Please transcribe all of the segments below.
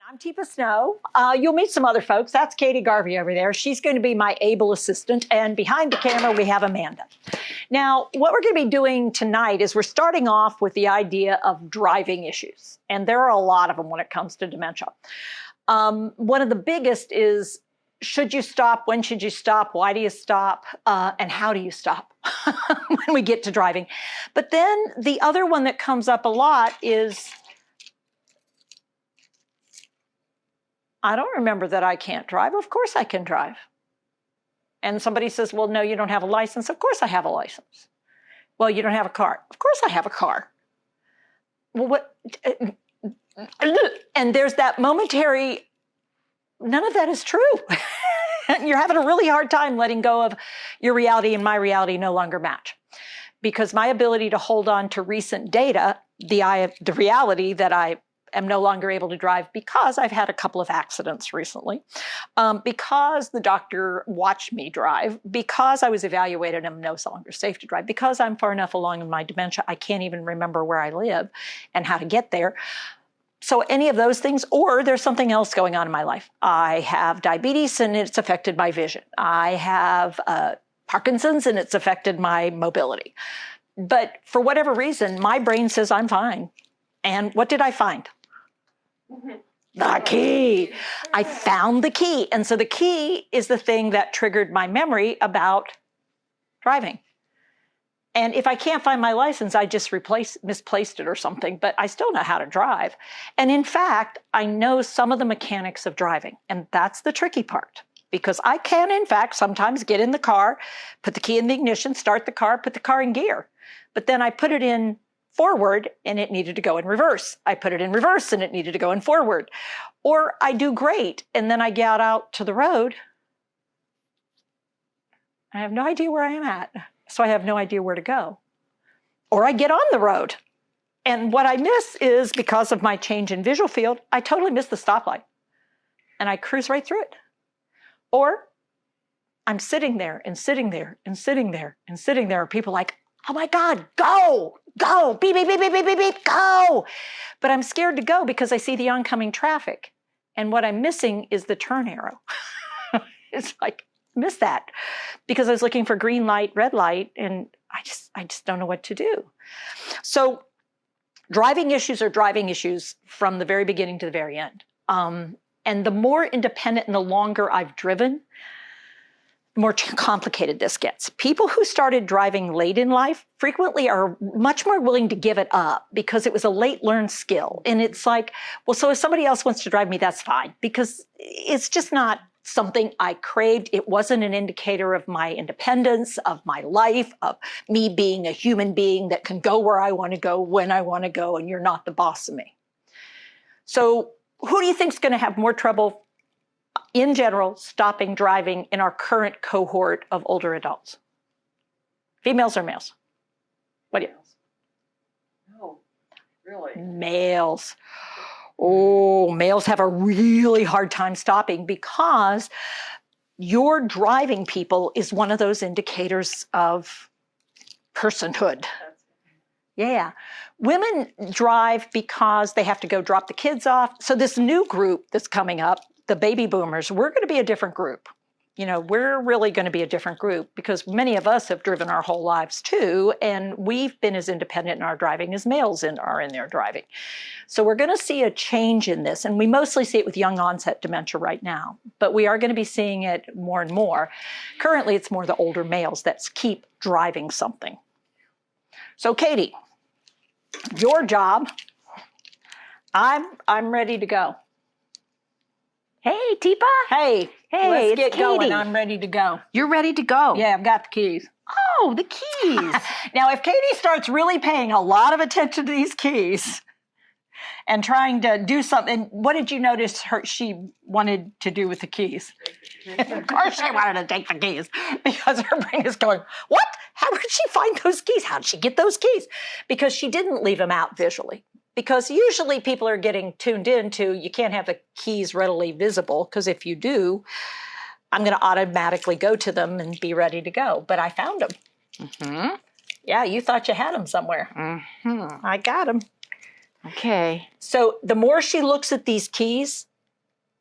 I'm Teepa Snow. You'll meet some other folks. That's Katie Garvey over there. She's going to be my able assistant. And behind the camera, we have Amanda. Now, what we're going to be doing tonight is we're starting off with the idea of driving issues. And there are a lot of them when it comes to dementia. One of the biggest is, should you stop? When should you stop? Why do you stop? And how do you stop when we get to driving? But then the other one that comes up a lot is, I don't remember that I can't drive. Of course I can drive. And somebody says, well, no, you don't have a license. Of course I have a license. Well, you don't have a car. Of course I have a car. Well, what? And there's that momentary, none of that is true. You're having a really hard time letting go of your reality and my reality no longer match. Because my ability to hold on to recent data, the reality that I am no longer able to drive because I've had a couple of accidents recently, because the doctor watched me drive, because I was evaluated and I'm no longer safe to drive, because I'm far enough along in my dementia, I can't even remember where I live and how to get there. So any of those things, or there's something else going on in my life. I have diabetes and it's affected my vision. I have Parkinson's and it's affected my mobility. But for whatever reason, my brain says I'm fine. And what did I find? The key. I found the key. And so the key is the thing that triggered my memory about driving. And if I can't find my license, I just misplaced it or something, but I still know how to drive. And in fact, I know some of the mechanics of driving. And that's the tricky part, because I can, in fact, sometimes get in the car, put the key in the ignition, start the car, put the car in gear. But then I put it in forward and it needed to go in reverse. I put it in reverse and it needed to go in forward. Or I do great and then I get out to the road. I have no idea where I am at. So I have no idea where to go. Or I get on the road. And what I miss is, because of my change in visual field, I totally miss the stoplight. And I cruise right through it. Or I'm sitting there and sitting there and sitting there and sitting there. People like, oh my God, go, beep, beep, beep, beep, beep, beep, beep, go. But I'm scared to go because I see the oncoming traffic. And what I'm missing is the turn arrow. It's like, miss that. Because I was looking for green light, red light, and I just don't know what to do. So driving issues are driving issues from the very beginning to the very end. And the more independent and the longer I've driven, more complicated this gets. People who started driving late in life frequently are much more willing to give it up because it was a late learned skill. And it's like, well, so if somebody else wants to drive me, that's fine, because it's just not something I craved. It wasn't an indicator of my independence, of my life, of me being a human being that can go where I want to go, when I want to go, and you're not the boss of me. So who do you think is going to have more trouble in general stopping driving in our current cohort of older adults? Females or males? What do you? No, really. Males. Oh, males have a really hard time stopping because your driving people is one of those indicators of personhood. Yeah. Women drive because they have to go drop the kids off. So this new group that's coming up, the baby boomers, we're going to be a different group. You know, we're really going to be a different group because many of us have driven our whole lives too, and we've been as independent in our driving as males are in their driving. So we're going to see a change in this, and we mostly see it with young onset dementia right now, but we are going to be seeing it more and more. Currently, it's more the older males that keep driving something. So Katie, your job, I'm ready to go. Hey, Teepa. Hey, let's get Katie. going. I'm ready to go. You're ready to go. Yeah, I've got the keys. Oh, the keys. Now, if Katie starts really paying a lot of attention to these keys and trying to do something, what did you notice she wanted to do with the keys? Of course she wanted to take the keys because her brain is going, what? How did she find those keys? How did she get those keys? Because she didn't leave them out visually. Because usually people are getting tuned into, you can't have the keys readily visible, because if you do, I'm going to automatically go to them and be ready to go. But I found them. Mm-hmm. Yeah, you thought you had them somewhere. Mm-hmm. I got them. Okay. So the more she looks at these keys,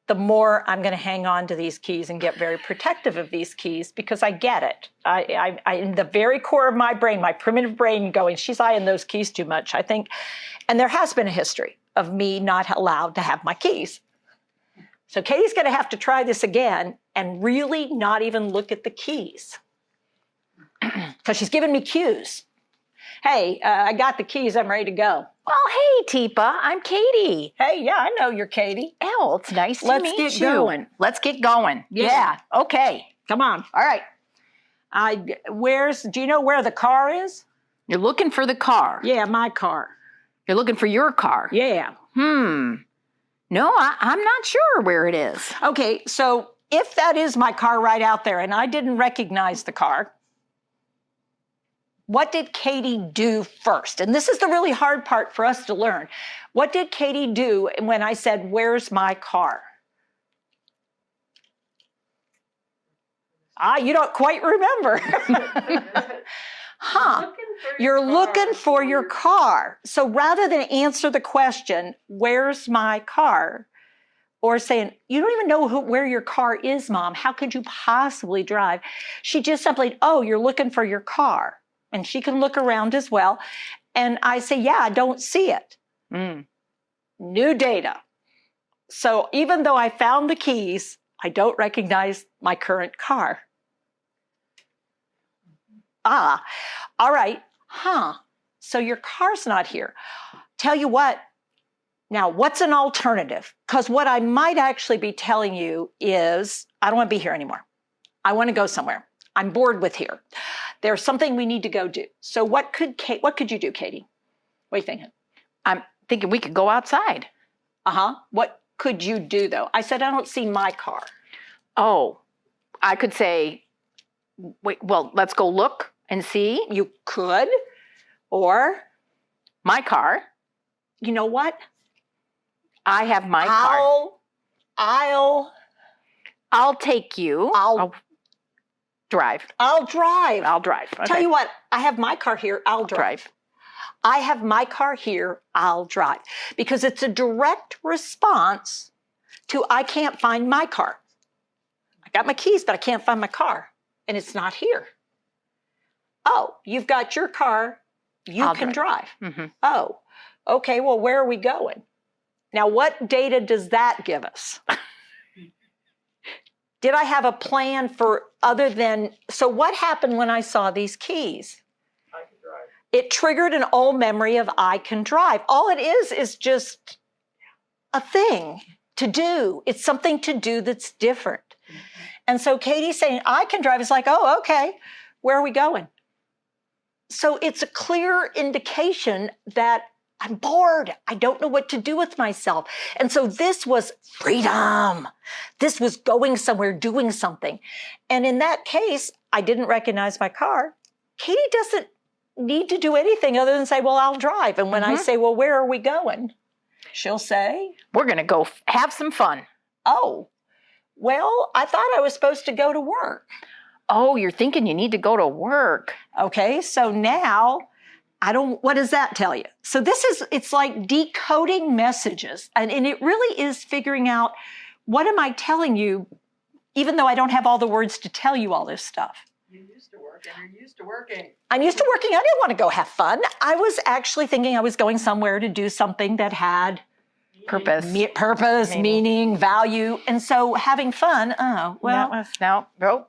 the more I'm going to hang on to these keys and get very protective of these keys because I get it. I in the very core of my brain, my primitive brain going, she's eyeing those keys too much, I think. And there has been a history of me not allowed to have my keys. So Katie's going to have to try this again and really not even look at the keys because she's giving me cues. Hey, I got the keys. I'm ready to go. Well, hey, Teepa, I'm Katie. Hey, yeah, I know you're Katie. Oh, it's nice to Let's meet get you. going. Let's get going. Yeah. Okay. Come on. All right. Do you know where the car is? You're looking for the car. Yeah, my car. You're looking for your car. Yeah. No, I'm not sure where it is. Okay, so if that is my car right out there and I didn't recognize the car, what did Katie do first? And this is the really hard part for us to learn. What did Katie do when I said, where's my car? You don't quite remember. You're looking for your car. So rather than answer the question, where's my car? Or saying, you don't even know where your car is, Mom. How could you possibly drive? She just simply, oh, you're looking for your car. And she can look around as well. And I say, yeah, I don't see it. New data. So even though I found the keys, I don't recognize my current car. All right. So your car's not here. Tell you what, now what's an alternative? Because what I might actually be telling you is, I don't want to be here anymore. I want to go somewhere. I'm bored with here. There's something we need to go do. So what could you do, Katie? What are you thinking? I'm thinking we could go outside. What could you do, though? I said, I don't see my car. Oh, I could say, wait, well, let's go look and see. You could. Or, my car. You know what? I have my car. I'll take you. I'll drive. I'll drive. Okay. Tell you what, I have my car here. I'll drive. I have my car here. I'll drive. Because it's a direct response to I can't find my car. I got my keys, but I can't find my car. And it's not here. Oh, you've got your car. You can drive. Oh, okay. Well, where are we going? Now, what data does that give us? Did I have a plan for other than, so what happened when I saw these keys? I can drive. It triggered an old memory of I can drive. All it is just a thing to do. It's something to do that's different. And so Katie's saying, I can drive. It's like, oh, okay. Where are we going? So it's a clear indication that I'm bored. I don't know what to do with myself. And so this was freedom. This was going somewhere, doing something. And in that case, I didn't recognize my car. Katie doesn't need to do anything other than say, well, I'll drive. And when I say, well, where are we going? She'll say, we're going to go have some fun. Oh, well, I thought I was supposed to go to work. Oh, you're thinking you need to go to work. Okay, so now what does that tell you? So it's like decoding messages. And it really is figuring out, what am I telling you, even though I don't have all the words to tell you all this stuff? You used to work and you're used to working. I'm used to working. I didn't want to go have fun. I was actually thinking I was going somewhere to do something that had purpose, meaning, value. And so having fun,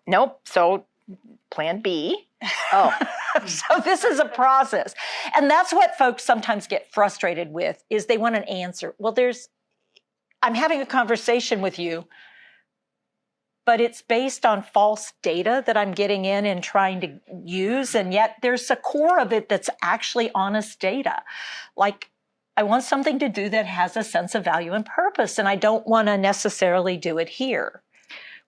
nope. So plan B. Oh. So this is a process. And that's what folks sometimes get frustrated with, is they want an answer. Well, I'm having a conversation with you, but it's based on false data that I'm getting in and trying to use. And yet there's a core of it that's actually honest data. Like, I want something to do that has a sense of value and purpose, and I don't want to necessarily do it here.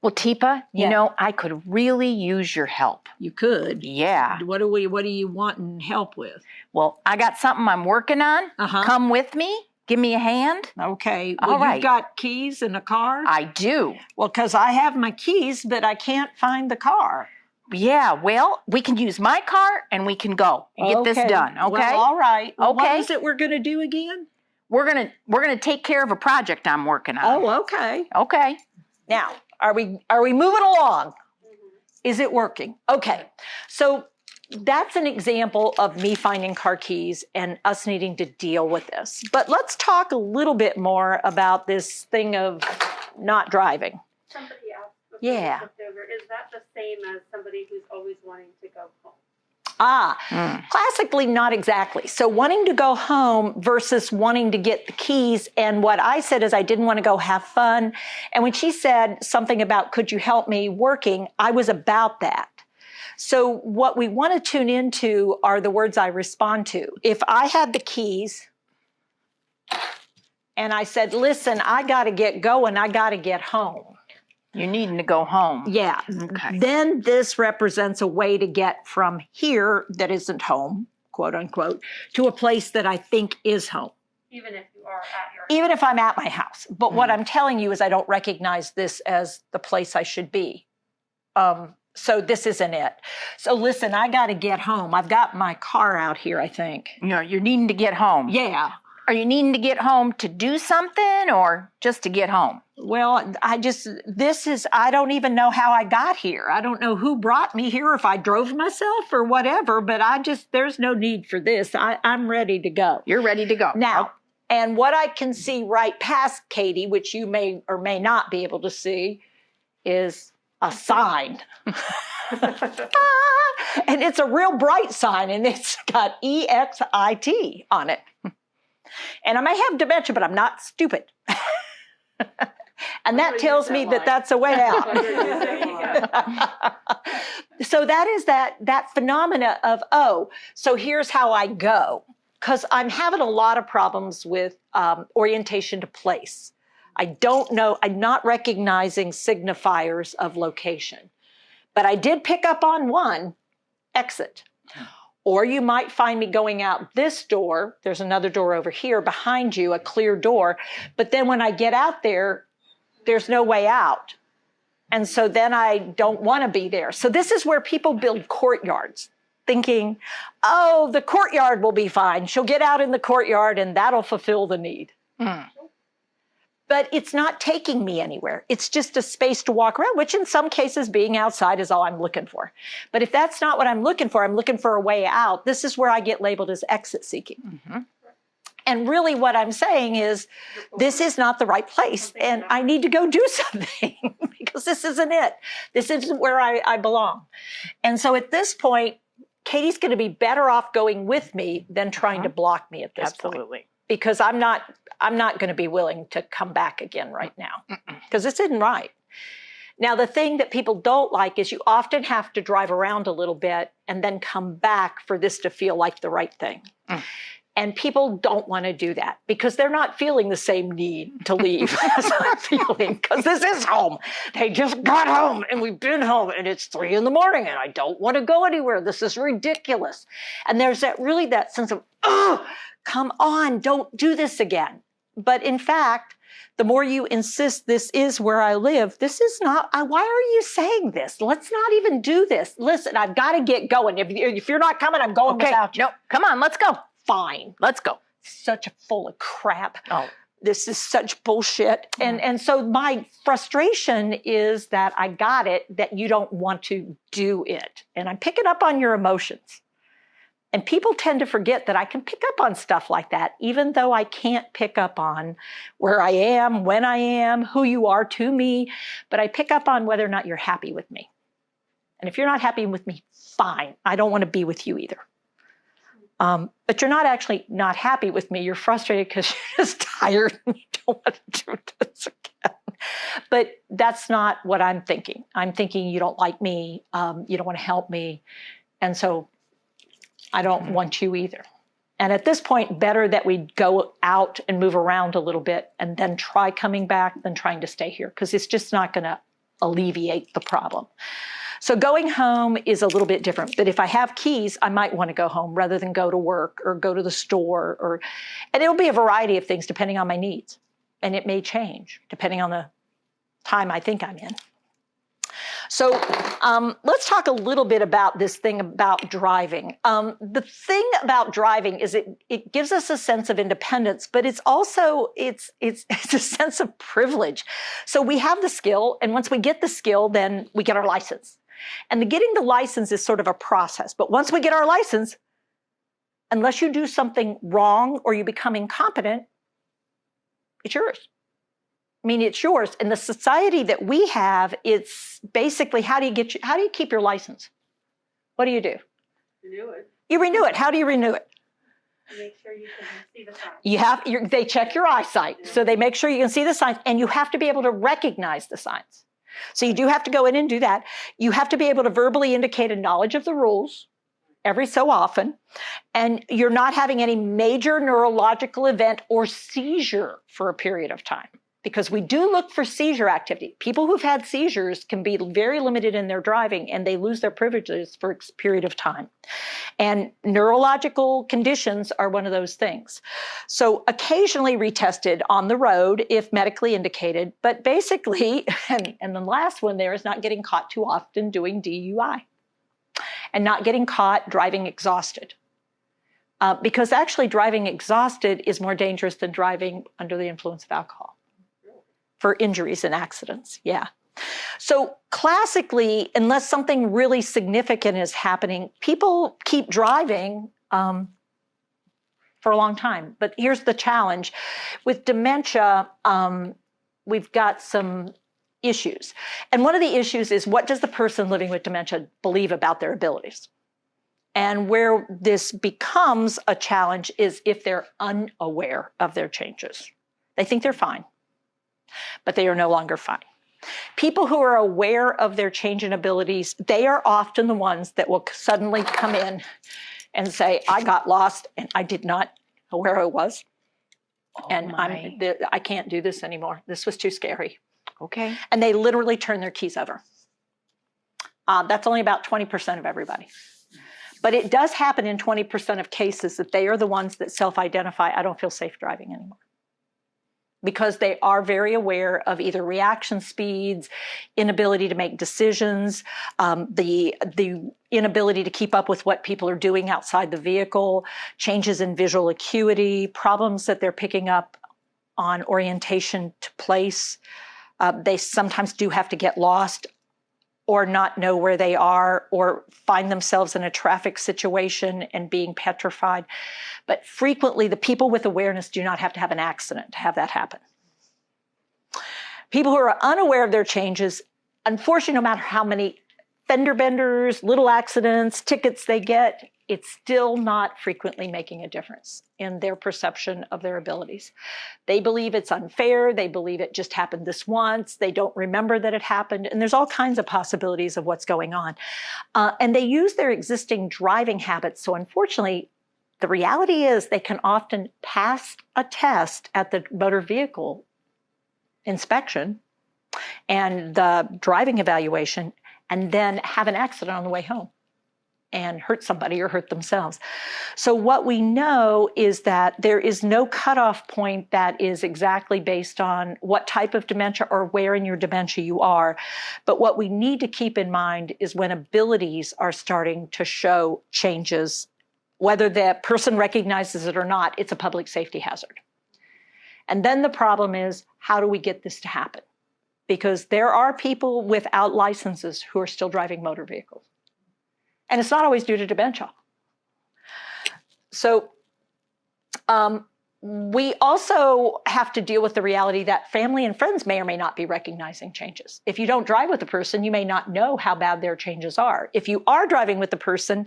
Well, Teepa, you know, I could really use your help. You could. Yeah. What do you want help with? Well, I got something I'm working on. Come with me. Give me a hand. Okay. Well, you've got keys in a car? I do. Well, because I have my keys, but I can't find the car. Yeah, well, we can use my car and we can go and get this done, okay? Well, all right. Well, okay. what is it we're going to do again? we're gonna take care of a project I'm working on. Oh, okay. Okay. Now, are we moving along? Is it working? Okay. So that's an example of me finding car keys and us needing to deal with this. But let's talk a little bit more about this thing of not driving. Somebody else. Yeah. Is that the same as somebody who's always wanting to go home? Classically, not exactly. So wanting to go home versus wanting to get the keys. And what I said is I didn't want to go have fun. And when she said something about, could you help me working? I was about that. So what we want to tune into are the words I respond to. If I had the keys and I said, listen, I got to get going, I got to get home. You're needing to go home. Yeah. Okay. Then this represents a way to get from here that isn't home, quote unquote, to a place that I think is home. Even if you are at your Even if I'm at my house. But what I'm telling you is I don't recognize this as the place I should be. So this isn't it. So listen, I got to get home. I've got my car out here, I think. You're needing to get home. Yeah. Are you needing to get home to do something or just to get home? Well, I don't even know how I got here. I don't know who brought me here, if I drove myself or whatever, but there's no need for this. I'm ready to go. You're ready to go. Now, and what I can see right past Katie, which you may or may not be able to see, is a sign. And it's a real bright sign, and it's got EXIT on it. And I may have dementia, but I'm not stupid. And that tells me that that's a way out. So that is that phenomena of, so here's how I go. Because I'm having a lot of problems with orientation to place. I don't know, I'm not recognizing signifiers of location. But I did pick up on one, exit. Or you might find me going out this door. There's another door over here behind you, a clear door. But then when I get out there, there's no way out. And so then I don't want to be there. So this is where people build courtyards, thinking, oh, the courtyard will be fine. She'll get out in the courtyard and that'll fulfill the need. But it's not taking me anywhere. It's just a space to walk around, which in some cases being outside is all I'm looking for. But if that's not what I'm looking for a way out. This is where I get labeled as exit seeking. And really what I'm saying is this is not the right place and I need to go do something because this isn't it. This isn't where I belong. And so at this point, Katie's going to be better off going with me than trying to block me at this point. Because I'm not going to be willing to come back again right now because this isn't right. Now, the thing that people don't like is you often have to drive around a little bit and then come back for this to feel like the right thing. And people don't want to do that because they're not feeling the same need to leave as I'm feeling because this is home. They just got home and we've been home and it's 3 a.m. and I don't want to go anywhere. This is ridiculous. And there's that sense of, oh, come on, don't do this again. But in fact, the more you insist this is where I live, this is not, why are you saying this? Let's not even do this. Listen, I've got to get going. If you're not coming, I'm going without you. No, come on, let's go. Fine. Let's go. Such a full of crap. Oh. This is such bullshit. And so my frustration is that I got it, that you don't want to do it. And I'm picking up on your emotions. And people tend to forget that I can pick up on stuff like that, even though I can't pick up on where I am, when I am, who you are to me. But I pick up on whether or not you're happy with me. And if you're not happy with me, fine. I don't want to be with you either. But you're not actually not happy with me. You're frustrated because you're just tired and you don't want to do this again. But that's not what I'm thinking. I'm thinking you don't like me. You don't want to help me. And so I don't want you either. And at this point, better that we go out and move around a little bit and then try coming back than trying to stay here because it's just not going to alleviate the problem. So going home is a little bit different. But if I have keys, I might want to go home rather than go to work or go to the store. And it'll be a variety of things depending on my needs. And it may change depending on the time I think I'm in. So let's talk a little bit about this thing about driving. The thing about driving is it gives us a sense of independence, but it's also, it's a sense of privilege. So we have the skill, and once we get the skill, then we get our license. And the getting the license is sort of a process. But once we get our license, unless you do something wrong or you become incompetent, it's yours. I mean, it's yours. In the society that we have, it's basically how do you keep your license? What do? Renew it. You renew it. How do you renew it? Make sure you can see the sign. They check your eyesight. Yeah. So they make sure you can see the signs, and you have to be able to recognize the signs. So you do have to go in and do that. You have to be able to verbally indicate a knowledge of the rules every so often. And you're not having any major neurological event or seizure for a period of time. Because we do look for seizure activity. People who've had seizures can be very limited in their driving, and they lose their privileges for a period of time. And neurological conditions are one of those things. So occasionally retested on the road if medically indicated, but basically, and the last one there is not getting caught too often doing DUI and not getting caught driving exhausted. Because actually driving exhausted is more dangerous than driving under the influence of alcohol. For injuries and accidents, yeah. So classically, unless something really significant is happening, people keep driving for a long time. But here's the challenge. With dementia, we've got some issues. And one of the issues is, what does the person living with dementia believe about their abilities? And where this becomes a challenge is if they're unaware of their changes. They think they're fine, but they are no longer fine. People who are aware of their change in abilities, they are often the ones that will suddenly come in and say, I got lost and I did not know where I was. And I can't do this anymore. This was too scary. Okay. And they literally turn their keys over. That's only about 20% of everybody. But it does happen in 20% of cases that they are the ones that self-identify, I don't feel safe driving anymore. Because they are very aware of either reaction speeds, inability to make decisions, the inability to keep up with what people are doing outside the vehicle, changes in visual acuity, problems that they're picking up on orientation to place. They sometimes do have to get lost or not know where they are, or find themselves in a traffic situation and being petrified. But frequently, the people with awareness do not have to have an accident to have that happen. People who are unaware of their changes, unfortunately, no matter how many fender benders, little accidents, tickets they get, it's still not frequently making a difference in their perception of their abilities. They believe it's unfair. They believe it just happened this once. They don't remember that it happened. And there's all kinds of possibilities of what's going on. And they use their existing driving habits. So unfortunately, the reality is they can often pass a test at the motor vehicle inspection and the driving evaluation, and then have an accident on the way home and hurt somebody or hurt themselves. So what we know is that there is no cutoff point that is exactly based on what type of dementia or where in your dementia you are. But what we need to keep in mind is when abilities are starting to show changes, whether the person recognizes it or not, it's a public safety hazard. And then the problem is, how do we get this to happen? Because there are people without licenses who are still driving motor vehicles. And it's not always due to dementia. So we also have to deal with the reality that family and friends may or may not be recognizing changes. If you don't drive with the person, you may not know how bad their changes are. If you are driving with the person,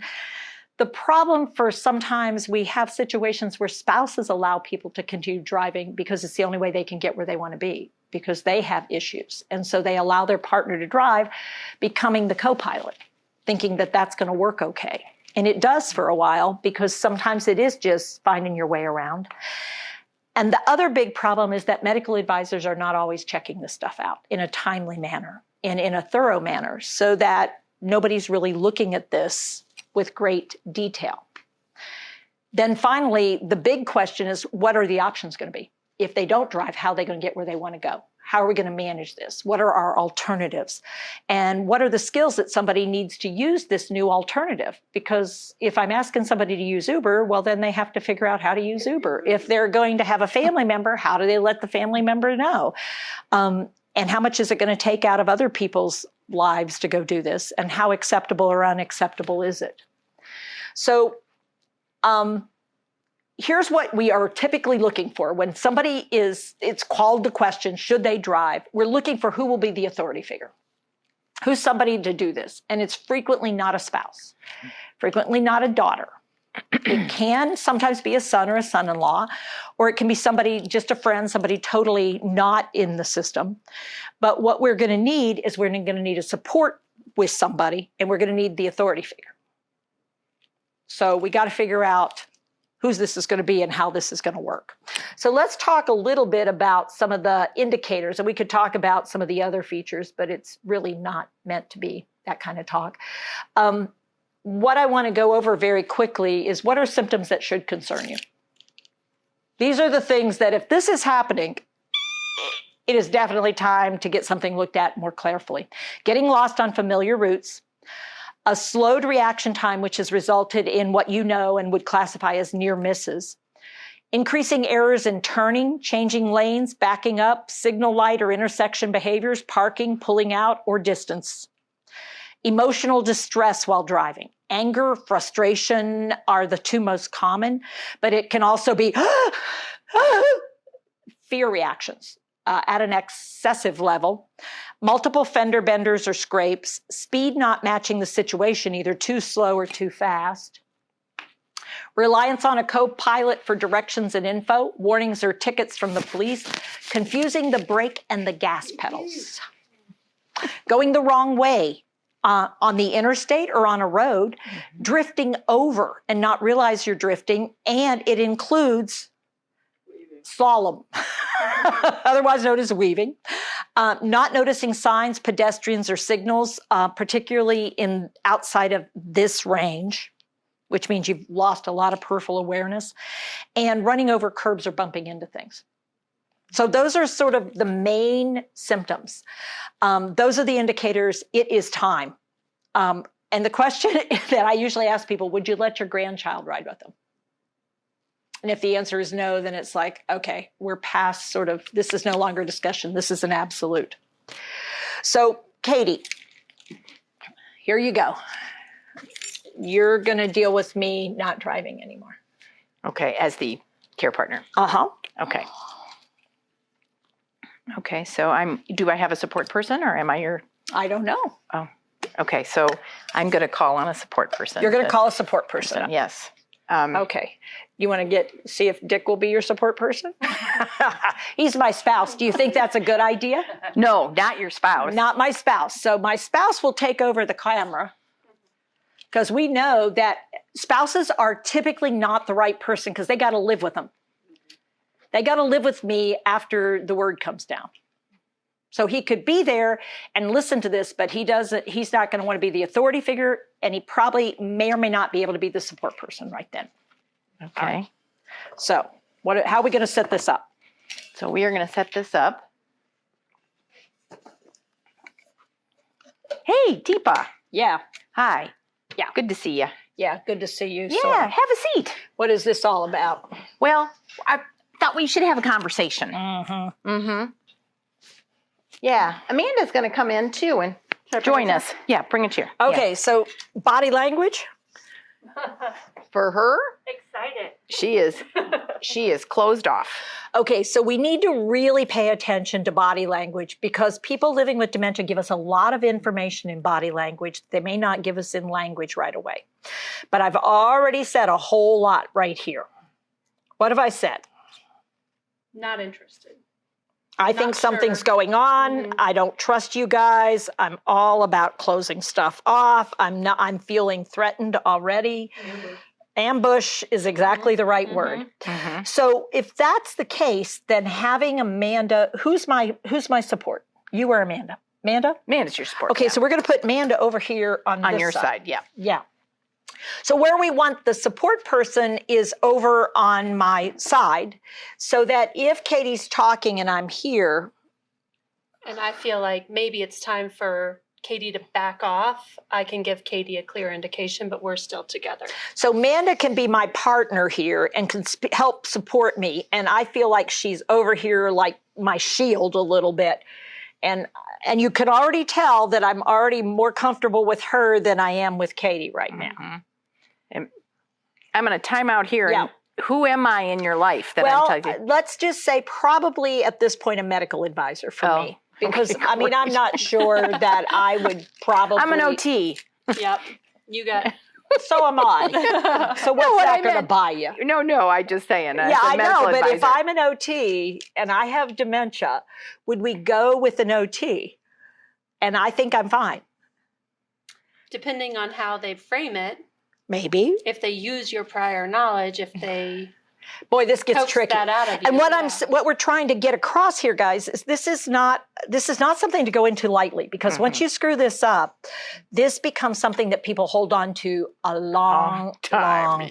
the problem for sometimes we have situations where spouses allow people to continue driving because it's the only way they can get where they want to be, because they have issues. And so they allow their partner to drive, becoming the co-pilot, thinking that that's going to work okay. And it does for a while, because sometimes it is just finding your way around. And the other big problem is that medical advisors are not always checking this stuff out in a timely manner and in a thorough manner, so that nobody's really looking at this with great detail. Then finally, the big question is, what are the options going to be? if they don't drive, how are they going to get where they want to go? How are we going to manage this? What are our alternatives? And what are the skills that somebody needs to use this new alternative? Because if I'm asking somebody to use Uber, well, then they have to figure out how to use Uber. If they're going to have a family member, how do they let the family member know? And how much is it going to take out of other people's lives to go do this? And how acceptable or unacceptable is it? So here's what we are typically looking for. When somebody it's called the question, should they drive? We're looking for who will be the authority figure. Who's somebody to do this? And it's frequently not a spouse, frequently not a daughter. It can sometimes be a son or a son-in-law, or it can be somebody, just a friend, somebody totally not in the system. But what we're going to need is we're going to need a support with somebody, and we're going to need the authority figure. So we got to figure out whose this is going to be and how this is going to work. So let's talk a little bit about some of the indicators, and we could talk about some of the other features, but it's really not meant to be that kind of talk. What I want to go over very quickly is what are symptoms that should concern you. These are the things that if this is happening, it is definitely time to get something looked at more carefully. Getting lost on familiar routes, a slowed reaction time, which has resulted in what you know and would classify as near misses, increasing errors in turning, changing lanes, backing up, signal light or intersection behaviors, parking, pulling out, or distance. Emotional distress while driving. Anger, frustration are the two most common, but it can also be fear reactions at an excessive level. Multiple fender benders or scrapes, speed not matching the situation, either too slow or too fast. Reliance on a co-pilot for directions and info, warnings or tickets from the police, confusing the brake and the gas pedals. Going the wrong way on the interstate or on a road, drifting over and not realize you're drifting, and it includes slalom, otherwise known as weaving. Not noticing signs, pedestrians, or signals, particularly outside of this range, which means you've lost a lot of peripheral awareness, and running over curbs or bumping into things. So those are sort of the main symptoms. Those are the indicators. It is time. And the question that I usually ask people, would you let your grandchild ride with them? And if the answer is no, then it's like, okay, we're past sort of, this is no longer a discussion. This is an absolute. So, Katie, here you go. You're going to deal with me not driving anymore. Okay, as the care partner. Uh-huh. Okay. Okay, so do I have a support person or am I your? I don't know. Oh, okay, so I'm going to call on a support person. You're going to call a support person. Yes. Okay. You want to see if Dick will be your support person? He's my spouse. Do you think that's a good idea? No, not your spouse. Not my spouse. So my spouse will take over the camera because we know that spouses are typically not the right person because they got to live with them. They got to live with me after the word comes down. So he could be there and listen to this, but he's not going to want to be the authority figure, and he probably may or may not be able to be the support person right then. Okay. Right. So how are we going to set this up? So we are going to set this up. Hey, Teepa. Yeah. Hi. Yeah. Good to see you. Yeah, good to see you. Yeah, So, have a seat. what is this all about? Well, I thought we should have a conversation. Mm-hmm. Mm-hmm. Yeah, Amanda's going to come in too and join us. Yeah, bring a chair. Okay, so body language. For her, Excited. she is closed off. Okay, so we need to really pay attention to body language because people living with dementia give us a lot of information in body language. They may not give us in language right away. But I've already said a whole lot right here. What have I said? Not interested. I think Not something's sure. going on. Mhm. I don't trust you guys. I'm all about closing stuff off. I'm feeling threatened already. Ambush is exactly the right word. Mm-hmm. So if that's the case, then having Amanda, who's my support? You or Amanda? Amanda? Amanda's your support. Okay, yeah. so we're going to put Amanda over here on on this your side, yeah. Yeah. So where we want the support person is over on my side, so that if Katie's talking and I'm here, And I feel like maybe it's time for Katie to back off. I can give Katie a clear indication, but we're still together. so Amanda can be my partner here and can help support me. And I feel like she's over here like my shield a little bit. And you can already tell that I'm already more comfortable with her than I am with Katie right now. Mm-hmm. And I'm going to time out here. Yeah. And who am I in your life that Well, I'm telling you? let's just say probably at this point a medical advisor for me. Because, okay, I mean, I'm great. not sure that I would probably... I'm an OT. Yep. You got So am I. So what's what that I going to meant- buy you? No, I just saying. Yeah, I know, but if I'm an OT and I have dementia, would we go with an OT? And I think I'm fine. depending on how they frame it, Maybe. if they use your prior knowledge, if they Boy, this gets coax tricky. that out of you. And yeah. what we're trying to get across here, guys, is this is not something to go into lightly, because once you screw this up, this becomes something that people hold on to a long time.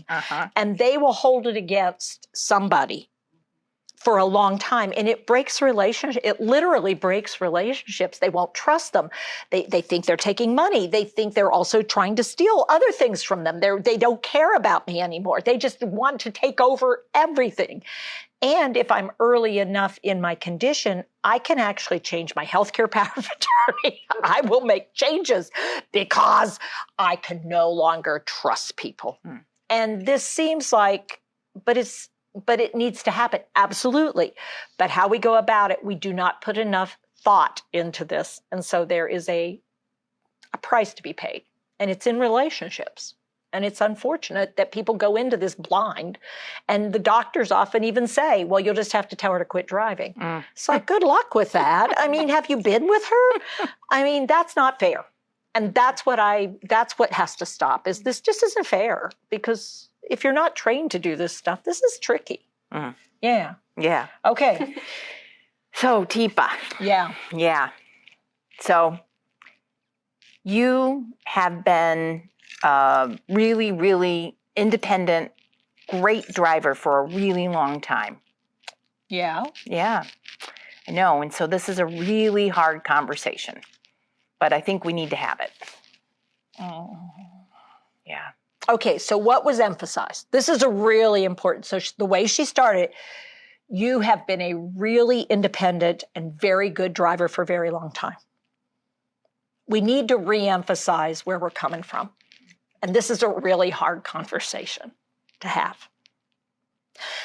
Uh-huh. And they will hold it against somebody for a long time, and it breaks relationships. It literally breaks relationships. They won't trust them. They think they're taking money. They think they're also trying to steal other things from them. They don't care about me anymore. They just want to take over everything. And if I'm early enough in my condition, I can actually change my healthcare power of attorney. I will make changes because I can no longer trust people. And this seems like, but it needs to happen. Absolutely. But how we go about it, we do not put enough thought into this. And so there is a price to be paid. And it's in relationships. And it's unfortunate that people go into this blind. And the doctors often even say, well, you'll just have to tell her to quit driving. It's like, good luck with that. I mean, have you been with her? I mean, that's not fair. And that's what has to stop, is this just isn't fair, because if you're not trained to do this stuff, this is tricky. Yeah. Yeah. Okay. So, Teepa. Yeah. So, you have been a really, really independent, great driver for a really long time. Yeah. Yeah, I know. And so this is a really hard conversation, but I think we need to have it. Yeah. Okay, so what was emphasized? This is a really important. So the way she started, you have been a really independent and very good driver for a very long time. We need to reemphasize where we're coming from. And this is a really hard conversation to have,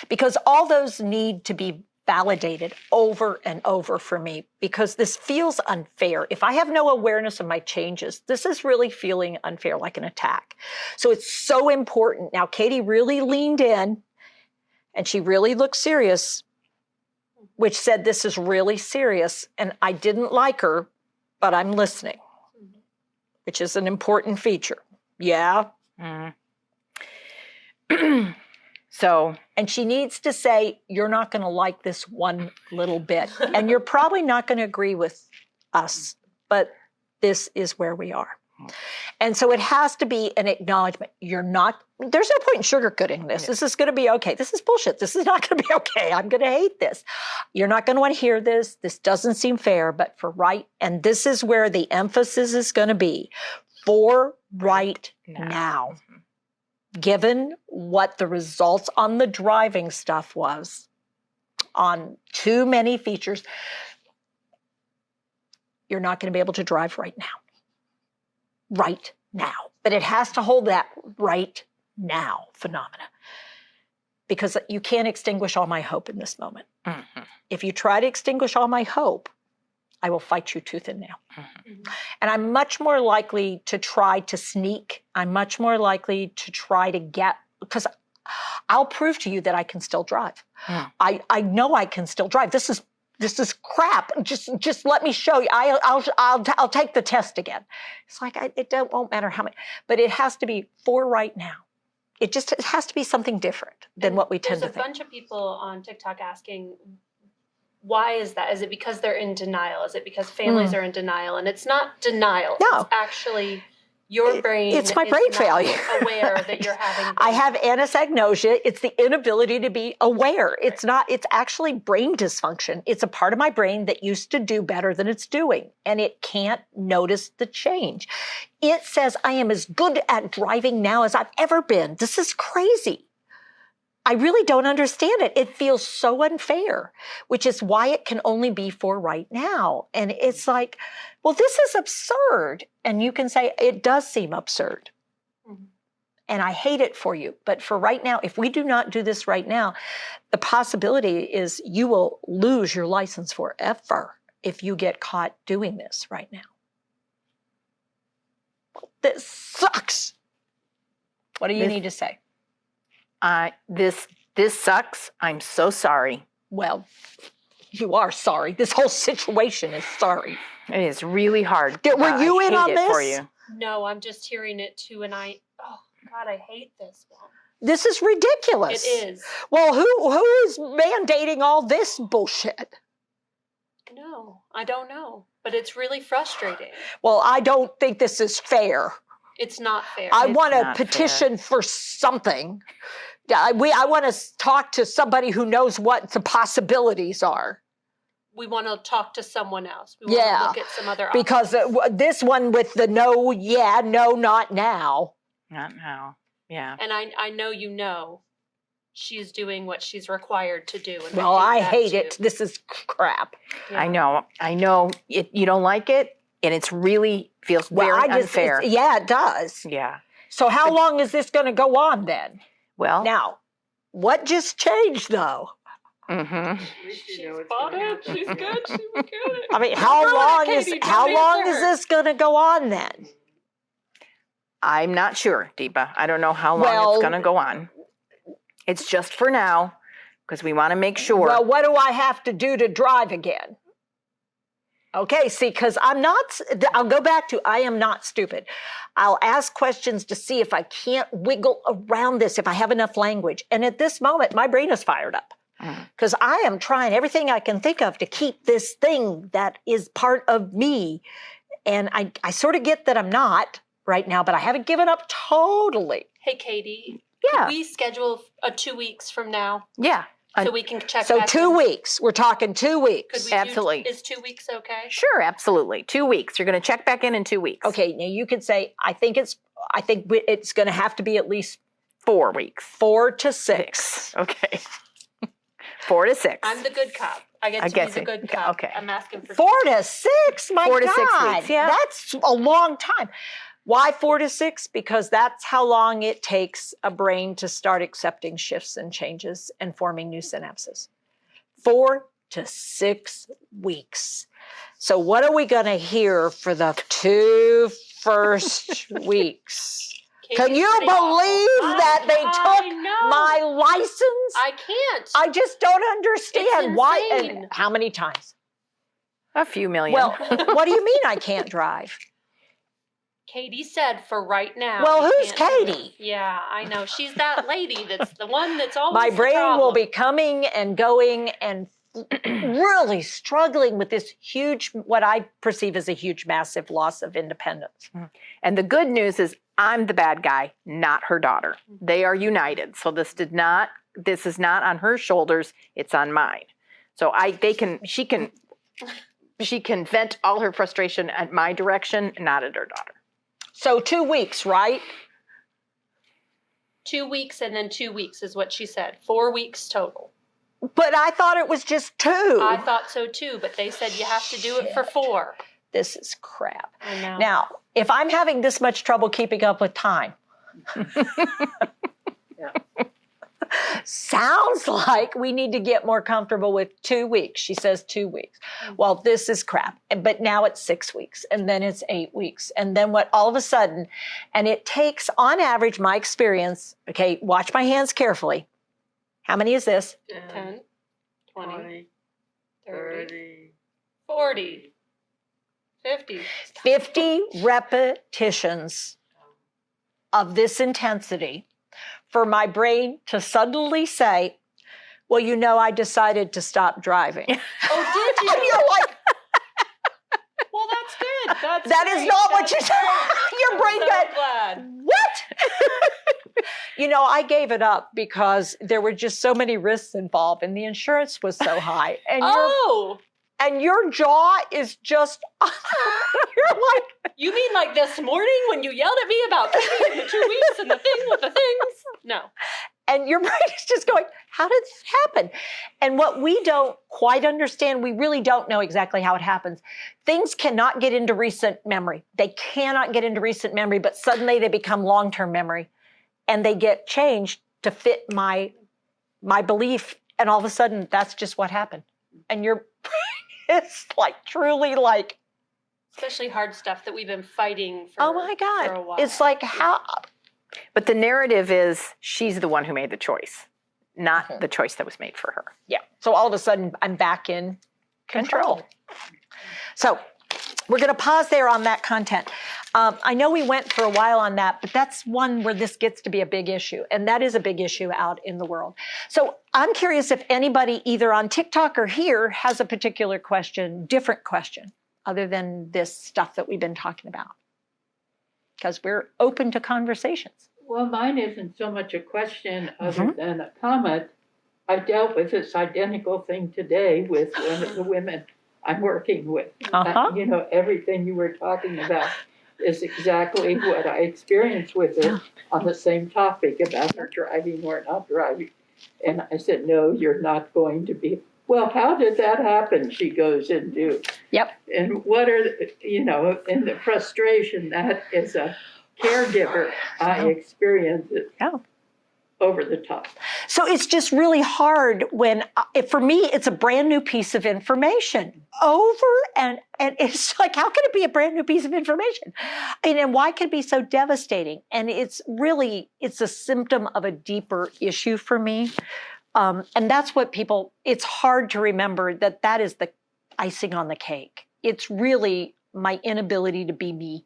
because all those need to be validated over and over for me, because this feels unfair. If I have no awareness of my changes, this is really feeling unfair, like an attack. So it's so important. Now, Katie really leaned in and she really looked serious, which said this is really serious. And I didn't like her, but I'm listening, which is an important feature. Yeah. So, and she needs to say, you're not going to like this one little bit. And you're probably not going to agree with us, but this is where we are. And so it has to be an acknowledgement. There's no point in sugarcoating this. This is going to be okay. This is bullshit. This is not going to be okay. I'm going to hate this. You're not going to want to hear this. This doesn't seem fair, but for right. And this is where the emphasis is going to be, for right now. Given what the results on the driving stuff was, on too many features, you're not going to be able to drive right now. Right now. But it has to hold that right now phenomena, because you can't extinguish all my hope in this moment. If you try to extinguish all my hope, I will fight you tooth and nail. And I'm much more likely to try to sneak. I'm much more likely to try to get, because I'll prove to you that I can still drive. I know I can still drive. This is crap. Just let me show you. I'll take the test again. It's like, it won't matter how many, but it has to be for right now. It has to be something different than what we tend to think. There's a bunch of people on TikTok asking, why is that? Is it because they're in denial? Is it because families are in denial? And it's not denial. No. It's actually Your brain It's my is brain not failure. aware that you're having I brain have anosognosia. It's the inability to be aware. It's actually brain dysfunction. It's a part of my brain that used to do better than it's doing, and it can't notice the change. It says I am as good at driving now as I've ever been. This is crazy. I really don't understand it. It feels so unfair, which is why it can only be for right now. And it's like, well, this is absurd. And you can say, it does seem absurd. Mhm. And I hate it for you. But for right now, if we do not do this right now, the possibility is you will lose your license forever if you get caught doing this right now. This sucks. What do you need to say? This sucks. I'm so sorry. Well, you are sorry. This whole situation is sorry. It is really hard. Were you I in hate on it this? for you. No, I'm just hearing it too, and oh God, I hate this one. This is ridiculous. It is. Well, who is mandating all this bullshit? No, I don't know, but it's really frustrating. Well, I don't think this is fair. It's not fair. I It's want to not petition for something. I want to talk to somebody who knows what the possibilities are. We want to talk to someone else. We want Yeah, to look at some other options. because this one with the no, not now. Not now. Yeah. And I know you know she's doing what she's required to do. And Well, I that hate too. it. This is crap. Yeah. I know you don't like it, and it's really feels very unfair. Yeah, it does. Yeah. So how long is this going to go on then? Well, Now, what just changed though? mm-hmm. She's bought it. She's good. She's good. I mean, how long is this going to go on then? I'm not sure, Teepa. I don't know how long Well- it's going to go on. It's just for now, because we want to make sure. Well, what do I have to do to drive again? Okay, see, because I'll go back to, I am not stupid. I'll ask questions to see if I can't wiggle around this, if I have enough language. And at this moment, my brain is fired up. Because I am trying everything I can think of to keep this thing that is part of me. And I sort of get that I'm not right now, but I haven't given up totally. Hey, Katie. Yeah. Could we schedule a 2 weeks from now Yeah. so we can check So back 2 in? weeks. We're talking 2 Could weeks. we Absolutely. Is 2 weeks okay? Sure, absolutely. 2 weeks. You're going to check back in 2 weeks. Okay, now you could say, I think it's going to have to be at least 4 weeks. 4 to 6. Okay. 4 to 6. I'm the good cop. I get I to guess be the it- good cop. okay. I'm asking for 4 to 6? My 4 to God. 6 weeks, yeah. That's a long time. Why 4 to 6? Because that's how long it takes a brain to start accepting shifts and changes and forming new synapses. 4 to 6 weeks. So what are we going to hear for the 2 first weeks? Can Katie's you pretty believe awful. that they I took know. my license? I can't. I just don't understand It's why insane. and how many times. A few million. Well, what do you mean I can't drive? Katie said for right now. Well, we who's can't do Katie? it. Yeah, I know. She's that lady that's the one that's always My the brain will problem. be coming and going and really struggling with this huge, what I perceive as a huge, massive loss of independence. and the good news is I'm the bad guy, not her daughter. They are united. So this is not on her shoulders, it's on mine. So she can vent all her frustration at my direction, not at her daughter. So 2 weeks, right? 2 weeks and then 2 weeks is what she said. 4 weeks total. But I thought it was just 2. I thought so too, but they said you have to do it for 4. This is crap. I know. Now, if I'm having this much trouble keeping up with time, sounds like we need to get more comfortable with 2 weeks. She says 2 weeks. Well, this is crap. But now it's 6 weeks, and then it's 8 weeks. And then what all of a sudden, and it takes on average, my experience, okay, watch my hands carefully. How many is this? 10, 20, 30, 40, 50. 50 repetitions of this intensity for my brain to suddenly say, well, you know, I decided to stop driving. Oh, did you? And you're like, Well, that's good. That is not what you said. Your brain got, glad. what? I gave it up because there were just so many risks involved and the insurance was so high. And your jaw is just, you're like. You mean like this morning when you yelled at me about cooking in the 2 weeks and the thing with the things? No. And your brain is just going, how did this happen? And what we don't quite understand, we really don't know exactly how it happens. Things cannot get into recent memory. They cannot get into recent memory, but suddenly they become long-term memory. And they get changed to fit my belief. And all of a sudden, that's just what happened. And your brain is like truly like. Especially hard stuff that we've been fighting for, oh my God. for a while. It's like how. But the narrative is she's the one who made the choice, not the choice that was made for her. Yeah. So all of a sudden, I'm back in control. So we're going to pause there on that content. I know we went for a while on that, but that's one where this gets to be a big issue. And that is a big issue out in the world. So I'm curious if anybody either on TikTok or here has a particular question, different question, other than this stuff that we've been talking about. Because we're open to conversations. Well, mine isn't so much a question other than a comment. I dealt with this identical thing today with one of the women I'm working with. Everything you were talking about is exactly what I experienced with her on the same topic about her driving or not driving. And I said, no, you're not going to be. Well, how did that happen? She goes into. Yep. And what are, in the frustration that as a caregiver, I experience it over the top. So it's just really hard when, for me, it's a brand new piece of information and it's like, how can it be a brand new piece of information? And why can it be so devastating? And it's a symptom of a deeper issue for me. And that's what it's hard to remember that is the icing on the cake. It's really my inability to be me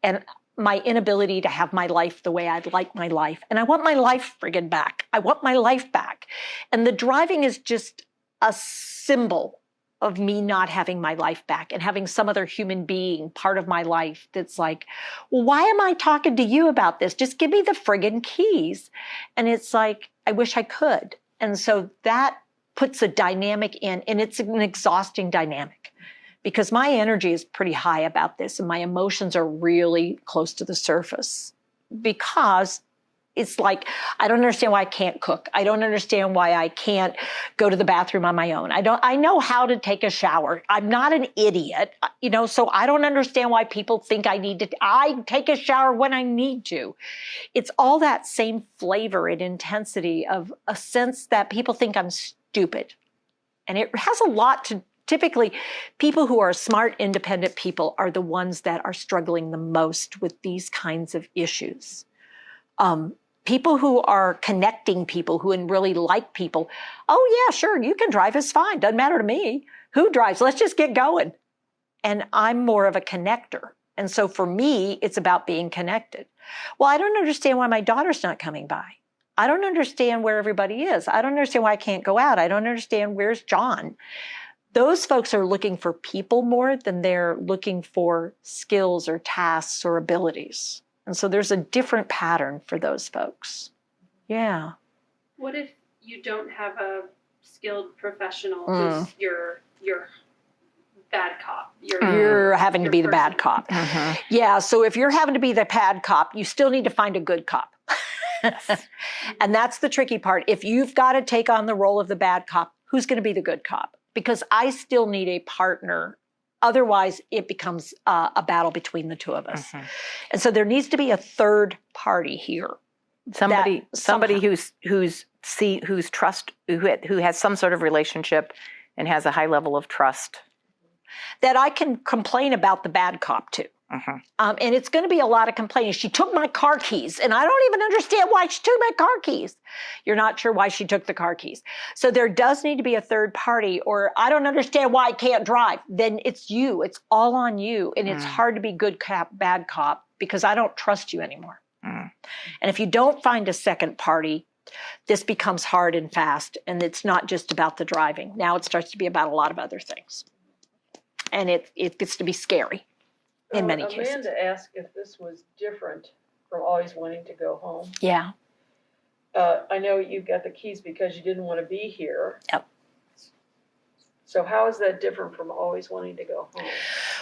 and my inability to have my life the way I'd like my life. And I want my life friggin' back. I want my life back. And the driving is just a symbol of me not having my life back and having some other human being part of my life that's like, well, why am I talking to you about this? Just give me the friggin' keys. And it's like, I wish I could. And so that puts a dynamic in, and it's an exhausting dynamic because my energy is pretty high about this and my emotions are really close to the surface because it's like, I don't understand why I can't cook. I don't understand why I can't go to the bathroom on my own. I know how to take a shower. I'm not an idiot, so I don't understand why people think I take a shower when I need to. It's all that same flavor and intensity of a sense that people think I'm stupid. And it has a lot to, typically, people who are smart, independent people are the ones that are struggling the most with these kinds of issues. People who are connecting people, who really like people, oh yeah, sure, you can drive, it's fine, doesn't matter to me. Who drives? Let's just get going. And I'm more of a connector. And so for me, it's about being connected. Well, I don't understand why my daughter's not coming by. I don't understand where everybody is. I don't understand why I can't go out. I don't understand where's John. Those folks are looking for people more than they're looking for skills or tasks or abilities. And so there's a different pattern for those folks. Yeah. What if you don't have a skilled professional who's your bad cop? You're having to be the person. bad cop. Yeah, so if you're having to be the bad cop, you still need to find a good cop. And that's the tricky part. If you've got to take on the role of the bad cop, who's going to be the good cop? Because I still need a partner. Otherwise, it becomes a battle between the two of us. And so there needs to be a third party here. Somebody who has some sort of relationship and has a high level of trust. That I can complain about the bad cop to. And it's going to be a lot of complaining. She took my car keys, and I don't even understand why she took my car keys. You're not sure why she took the car keys. So there does need to be a third party, or I don't understand why I can't drive. Then it's you. It's all on you. And it's hard to be good cop, bad cop, because I don't trust you anymore. And if you don't find a second party, this becomes hard and fast. And it's not just about the driving. Now it starts to be about a lot of other things. And it gets to be scary. in many cases. Amanda asked if this was different from always wanting to go home. Yeah. I know you got the keys because you didn't want to be here. Yep. So how is that different from always wanting to go home?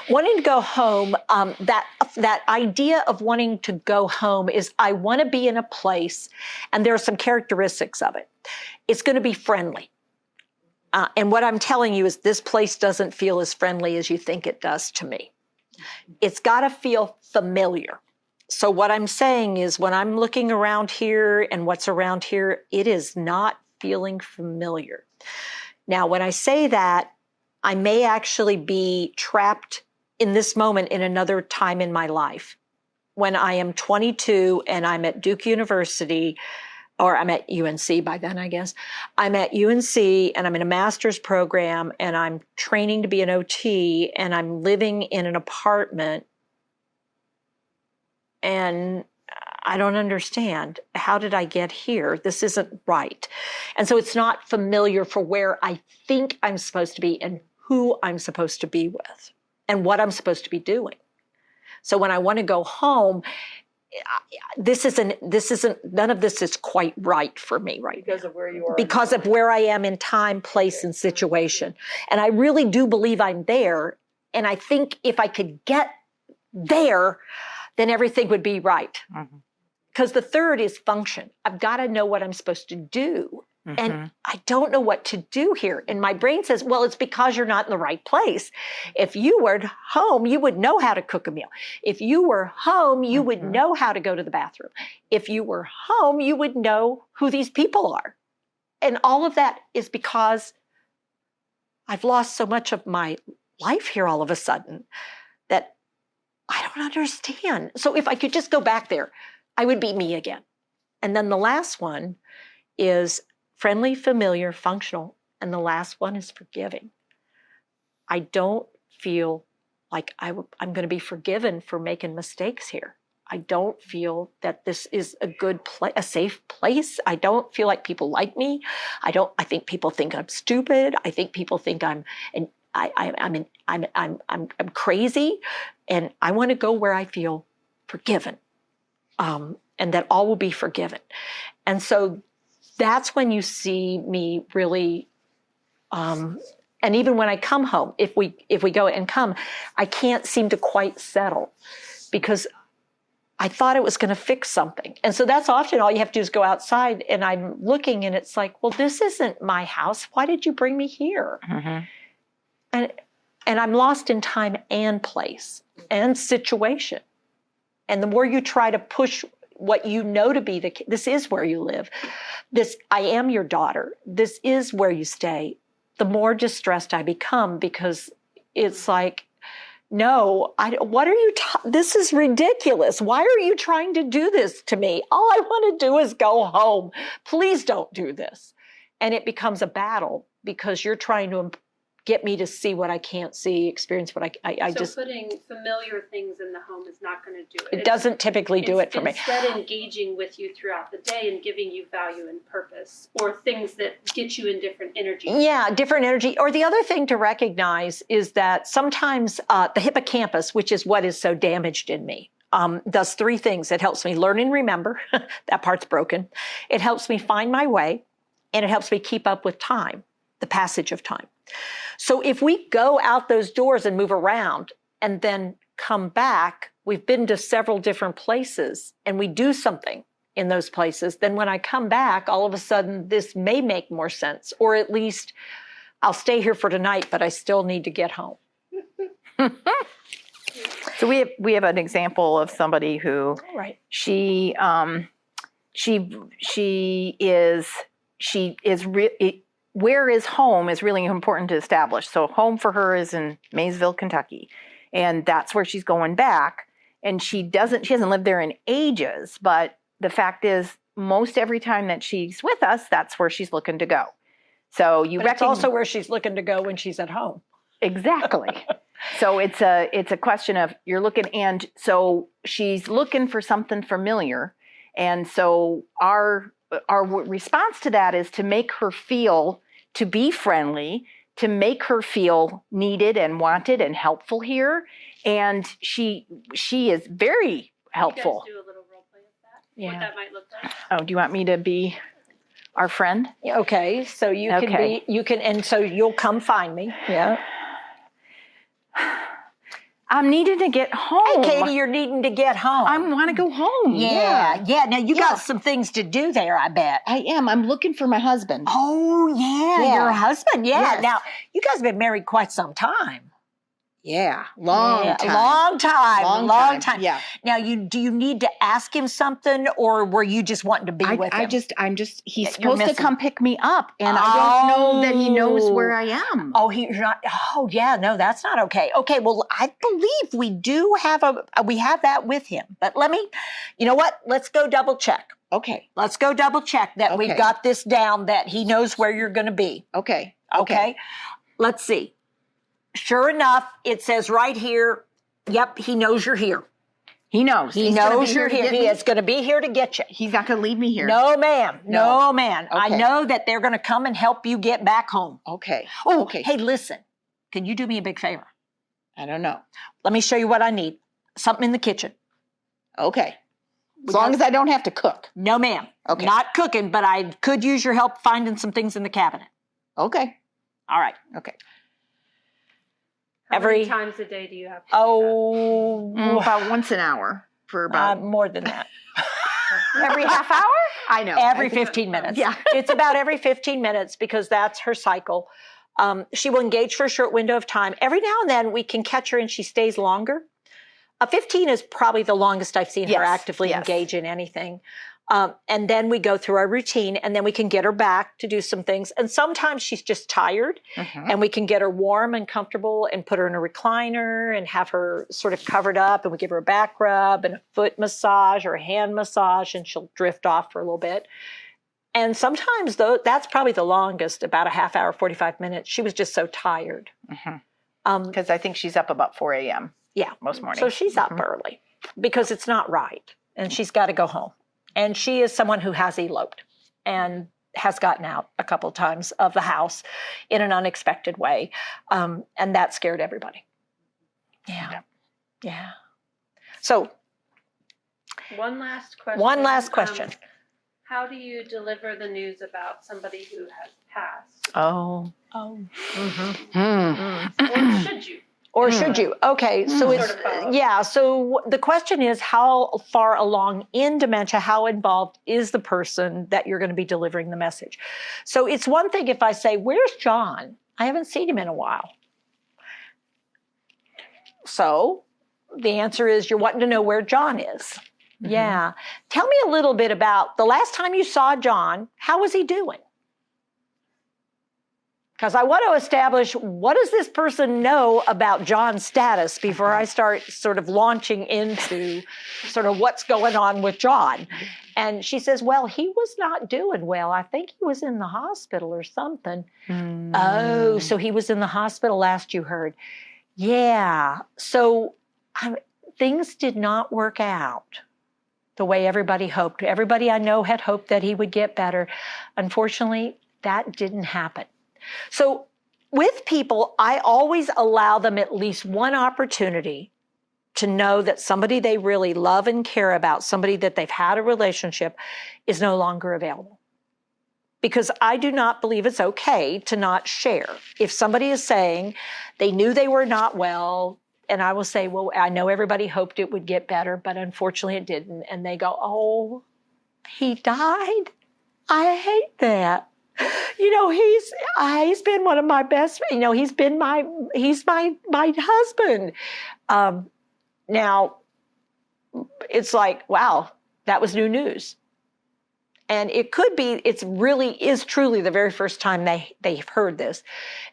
Wanting to go home, that idea of wanting to go home is I want to be in a place, and there are some characteristics of it. It's going to be friendly. And what I'm telling you is this place doesn't feel as friendly as you think it does to me. It's got to feel familiar. So what I'm saying is when I'm looking around here and what's around here, it is not feeling familiar. Now, when I say that, I may actually be trapped in this moment in another time in my life. When I am 22 and I'm at Duke University, or I'm at UNC by then, I guess. I'm at UNC and I'm in a master's program and I'm training to be an OT and I'm living in an apartment and I don't understand. How did I get here? This isn't right. And so it's not familiar for where I think I'm supposed to be and who I'm supposed to be with and what I'm supposed to be doing. So when I want to go home, none of this is quite right for me right now. Because of where you are. Because of where I am in time, place, and situation. And I really do believe I'm there. And I think if I could get there, then everything would be right. Because the third is function. I've got to know what I'm supposed to do. And I don't know what to do here. And my brain says, well, it's because you're not in the right place. If you were home, you would know how to cook a meal. If you were home, you would know how to go to the bathroom. If you were home, you would know who these people are. And all of that is because I've lost so much of my life here all of a sudden that I don't understand. So if I could just go back there, I would be me again. And then the last one is friendly, familiar, functional, and the last one is forgiving. I don't feel like I'm going to be forgiven for making mistakes here. I don't feel that this is a good place, a safe place. I don't feel like people like me. I think people think I'm stupid. I think people think I'm crazy, and I want to go where I feel forgiven, and that all will be forgiven. And so that's when you see me really, and even when I come home, if we go and come, I can't seem to quite settle because I thought it was going to fix something. And so that's often all you have to do is go outside, and I'm looking and it's like, well, this isn't my house. Why did you bring me here? And I'm lost in time and place and situation. And the more you try to push what you know to be this is where you live. I am your daughter. This is where you stay. The more distressed I become because it's like, no, what are you, this is ridiculous. Why are you trying to do this to me? All I want to do is go home. Please don't do this. And it becomes a battle because you're trying to get me to see what I can't see, experience what I So just... putting familiar things in the home is not going to do it. It doesn't typically do it for me. Instead, engaging with you throughout the day and giving you value and purpose, or things that get you in different energies. Yeah, different energy. Or the other thing to recognize is that sometimes the hippocampus, which is what is so damaged in me, does three things. It helps me learn and remember. That part's broken. It helps me find my way, and it helps me keep up with time, the passage of time. So if we go out those doors and move around and then come back, we've been to several different places and we do something in those places, then when I come back, all of a sudden this may make more sense, or at least I'll stay here for tonight, but I still need to get home. So we have an example of somebody who she is where is home is really important to establish. So home for her is in Maysville, Kentucky, and that's where she's going back. And she hasn't lived there in ages, but the fact is most every time that she's with us, that's where she's looking to go. So It's also where she's looking to go when she's at home. Exactly. So it's a question of you're looking, and so she's looking for something familiar. And so our response to that is to make her feel to be friendly, to make her feel needed and wanted and helpful here. And she is very helpful. You guys do a little role play of that? Yeah. What that might look like? Oh, do you want me to be our friend? Okay, so you can Okay. and so you'll come find me. Yeah. I'm needing to get home. Hey, Katie, you're needing to get home. I want to go home. Yeah. Now you Yeah. got some things to do there, I bet. I am. I'm looking for my husband. Oh, yeah, Yeah. your husband. Yeah. Yes. Now, you guys have been married quite some time. Yeah, long Yeah, time. Long time. Yeah. Now, do you need to ask him something, or were you just wanting to be with him? He's You're supposed to missing. come pick me up, and I don't know that he knows where I am. Oh, he's not. Oh, yeah. No, that's not okay. Okay. Well, I believe we do have we have that with him. But you know what? Let's go double check. Okay. Let's go double check that we've Okay. got this down, that he knows where you're going to be. Okay. Okay. Let's see. Sure enough, it says right here, yep, he knows you're here. He knows. He He's gonna knows be you're to here. get He me? is going to be here to get you. He's not going to leave me here. No, ma'am. No, man. I Okay. know that they're going to come and help you get back home. Okay. Oh, Okay. hey, listen. Can you do me a big favor? I don't know. Let me show you what I need. Something in the kitchen. Okay. As long as I don't have to cook. No, ma'am. Okay. Not cooking, but I could use your help finding some things in the cabinet. Okay. All right. Okay. How many times a day do you have to do About once an hour for about more than that. every half hour? I know. Every 15 minutes. Yeah. It's about every 15 minutes because that's her cycle. She will engage for a short window of time. Every now and then we can catch her and she stays longer. 15 is probably the longest I've seen her Yes, actively yes. engage in anything. And then we go through our routine and then we can get her back to do some things. And sometimes she's just tired and we can get her warm and comfortable and put her in a recliner and have her sort of covered up, and we give her a back rub and a foot massage or a hand massage, and she'll drift off for a little bit. And sometimes though, that's probably the longest, about a half hour, 45 minutes. She was just so tired. Because I think she's up about 4 a.m. Yeah. most mornings. So she's up early because it's not right and she's got to go home. And she is someone who has eloped and has gotten out a couple times of the house in an unexpected way. And that scared everybody. Yeah. Yeah. So One last question. one last question. How do you deliver the news about somebody who has passed? Oh. Oh. Or should you? Or should you? Okay, so it's, Sort of follow. yeah, so the question is, how far along in dementia, how involved is the person that you're going to be delivering the message? So it's one thing if I say, where's John? I haven't seen him in a while. So the answer is you're wanting to know where John is. Yeah. Tell me a little bit about the last time you saw John, how was he doing? Because I want to establish, what does this person know about John's status before I start sort of launching into sort of what's going on with John. And she says, well, he was not doing well. I think he was in the hospital or something. Oh, so he was in the hospital last you heard. Yeah. So things did not work out the way everybody hoped. Everybody I know had hoped that he would get better. Unfortunately, that didn't happen. So with people, I always allow them at least one opportunity to know that somebody they really love and care about, somebody that they've had a relationship, is no longer available. Because I do not believe it's okay to not share. If somebody is saying they knew they were not well, and I will say, well, I know everybody hoped it would get better, but unfortunately it didn't. And they go, oh, he died? I hate that. You know, he's been one of my best, you know, he's my husband. Now it's like, wow, that was new news. And it could be, it's really is truly the very first time they've heard this.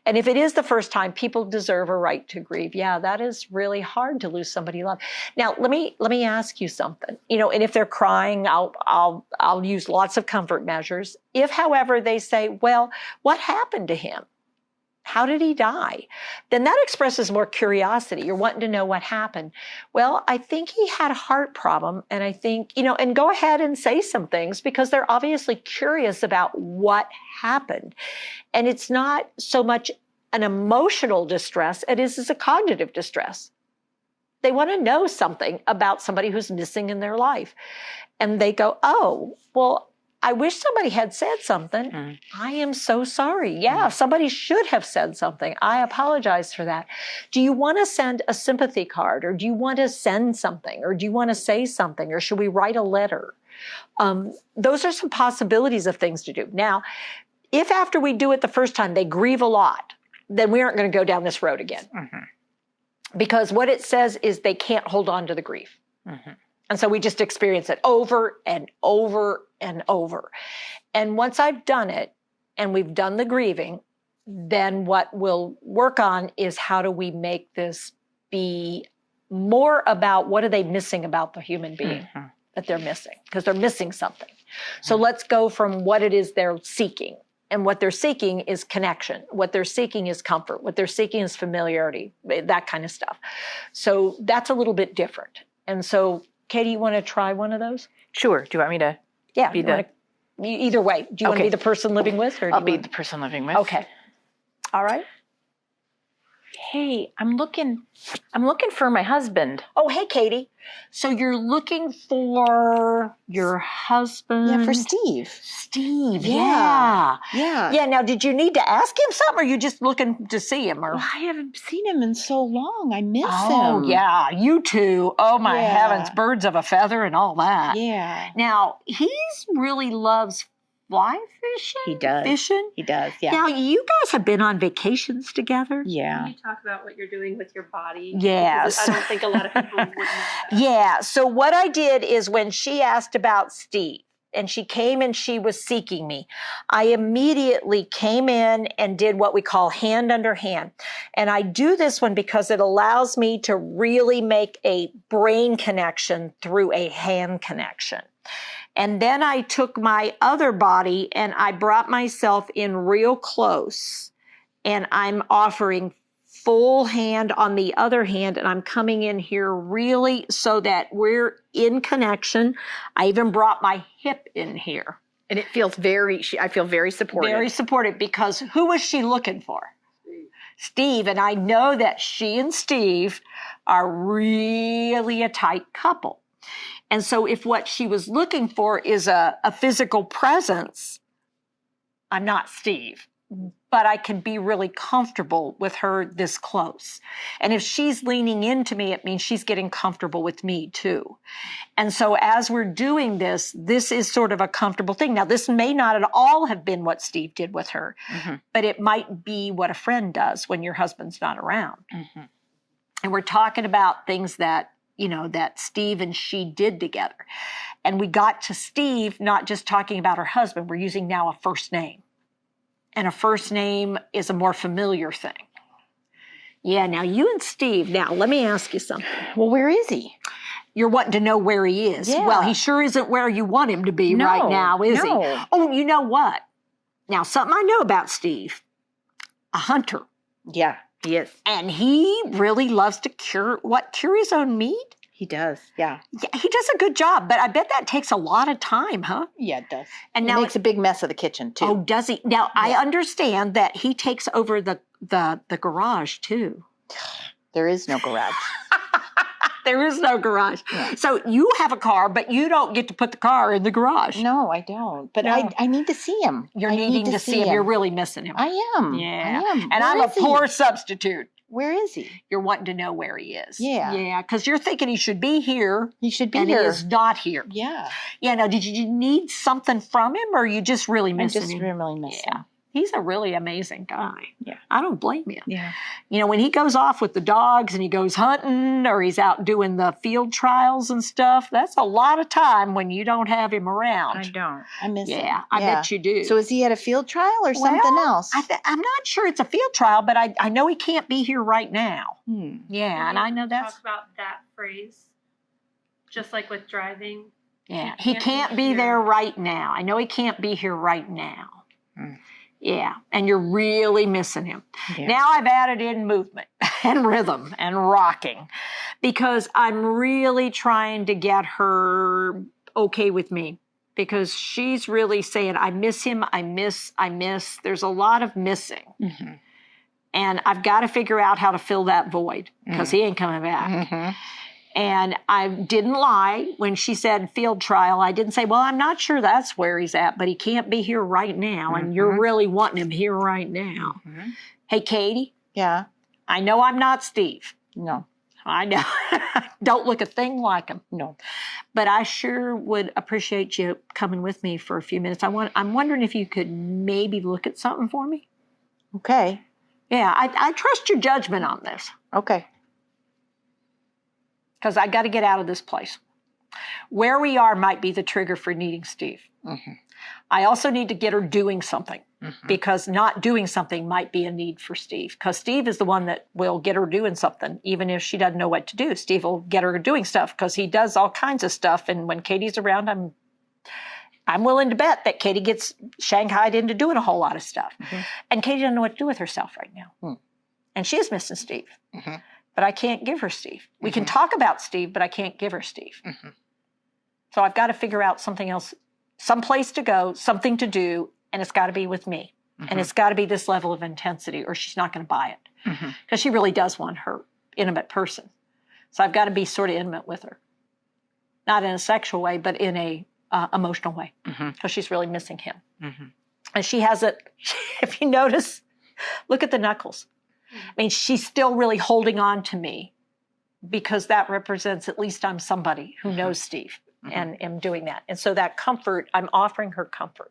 And if it is the first time, people deserve a right to grieve. Yeah, that is really hard to lose somebody you love. Now, let me ask you something. You know, and if they're crying, I'll use lots of comfort measures. If, however, they say, well, what happened to him? How did he die? Then that expresses more curiosity. You're wanting to know what happened. Well, I think he had a heart problem. And I think, you know, and go ahead and say some things because they're obviously curious about what happened. And it's not so much an emotional distress, it is a cognitive distress. They want to know something about somebody who's missing in their life. And they go, oh, well, I wish somebody had said something. I am so sorry. Yeah, somebody should have said something. I apologize for that. Do you want to send a sympathy card, or do you want to send something, or do you want to say something, or should we write a letter? Those are some possibilities of things to do. Now, if after we do it the first time they grieve a lot, then we aren't going to go down this road again. Because what it says is they can't hold on to the grief. And so we just experience it over and over and over. And once I've done it and we've done the grieving, then what we'll work on is how do we make this be more about what are they missing about the human being that they're missing, because they're missing something. So let's go from what it is they're seeking. And what they're seeking is connection. What they're seeking is comfort. What they're seeking is familiarity, that kind of stuff. So that's a little bit different. And so, Katie, you want to try one of those? Sure. Do you want me to? Yeah. Be the... Either way. Do you want to be the person living with? Or I'll be the person living with. Okay. All right. Hey, I'm looking for my husband. Oh, hey, Katie. So you're looking for your husband? Yeah, for Steve. Steve, Yeah. Yeah, now did you need to ask him something, or are you just looking to see him? Or Well, I haven't seen him in so long. I miss him. Oh, yeah, you too. Oh, my Yeah. heavens, birds of a feather and all that. Yeah. Now, he really loves fly fishing? He does. Fishing? He does, yeah. Now, you guys have been on vacations together? Can Yeah. you talk about what you're doing with your body? Yes. Because I don't think a lot of people would know that. Yeah, so what I did is when she asked about Steve, and she came and she was seeking me, I immediately came in and did what we call hand under hand. And I do this one because it allows me to really make a brain connection through a hand connection. And then I took my other body and I brought myself in real close, and I'm offering full hand on the other hand, and I'm coming in here really so that we're in connection. I even brought my hip in here. And it feels I feel very supported. Very supportive, because who was she looking for? Steve. And I know that she and Steve are really a tight couple. And so if what she was looking for is a physical presence, I'm not Steve, but I can be really comfortable with her this close. And if she's leaning into me, it means she's getting comfortable with me too. And so as we're doing this, this is sort of a comfortable thing. Now, this may not at all have been what Steve did with her, but it might be what a friend does when your husband's not around. And we're talking about things that, you know, that Steve and she did together. And we got to Steve not just talking about her husband, we're using now a first name. And a first name is a more familiar thing. Yeah, now you and Steve, now let me ask you something. Well, where is he? You're wanting to know where he is. Yeah. Well, he sure isn't where you want him to be No, right now, is he? no. Oh, you know what? Now, something I know about Steve, a hunter. Yeah, he is. And he really loves to cure his own meat? He does, yeah. Yeah, he does a good job, but I bet that takes a lot of time, huh? Yeah, it does. And He now makes a big mess of the kitchen, too. Oh, does he? Now, I understand that he takes over the garage, too. There is no garage. There is no garage. Yeah. So you have a car, but you don't get to put the car in the garage. No, I don't. But No. I need to see him. You're I needing need to see him. You're really missing him. I am. Yeah. I am. And Where I'm a is he? poor substitute. Where is he? You're wanting to know where he is. Yeah. Yeah, because you're thinking he should be here. He should be and here. he is not here. Yeah. Yeah, now, did you need something from him, or are you just really I missing just him? really miss Yeah. him. He's a really amazing guy. Yeah. I don't blame you. Yeah. You know, when he goes off with the dogs and he goes hunting, or he's out doing the field trials and stuff, that's a lot of time when you don't have him around. I don't. I miss him. Yeah, I bet you do. So is he at a field trial or something Well, else? I'm not sure it's a field trial, but I know he can't be here right now. Hmm. Yeah, and I know that's... Talk about that phrase, just like with driving. Yeah, he can't be here. there right now. I know he can't be here right now. Mm. Yeah, and you're really missing him. Yeah. Now I've added in movement and rhythm and rocking, because I'm really trying to get her okay with me, because she's really saying, I miss him, I miss. There's a lot of missing. Mm-hmm. And I've got to figure out how to fill that void because he ain't coming back. Mm-hmm. And I didn't lie when she said field trial. I didn't say, well, I'm not sure that's where he's at, but he can't be here right now. And you're really wanting him here right now. Mm-hmm. Hey, Katie, Yeah. I know I'm not Steve. No. I know. Don't look a thing like him. No. But I sure would appreciate you coming with me for a few minutes. I'm wondering if you could maybe look at something for me. Okay. Yeah, I trust your judgment on this Okay. because I got to get out of this place. Where we are might be the trigger for needing Steve. Mm-hmm. I also need to get her doing something because not doing something might be a need for Steve because Steve is the one that will get her doing something even if she doesn't know what to do. Steve will get her doing stuff because he does all kinds of stuff. And when Katie's around, I'm willing to bet that Katie gets shanghaied into doing a whole lot of stuff. And Katie doesn't know what to do with herself right now. And she is missing Steve. But I can't give her Steve. We can talk about Steve, but I can't give her Steve. So I've got to figure out something else, some place to go, something to do, and it's got to be with me. And it's got to be this level of intensity or she's not going to buy it. Because she really does want her intimate person. So I've got to be sort of intimate with her. Not in a sexual way, but in a emotional way. Because she's really missing him. And she has it, if you notice, look at the knuckles. I mean, she's still really holding on to me because that represents at least I'm somebody who knows Steve and am doing that. And so that comfort, I'm offering her comfort.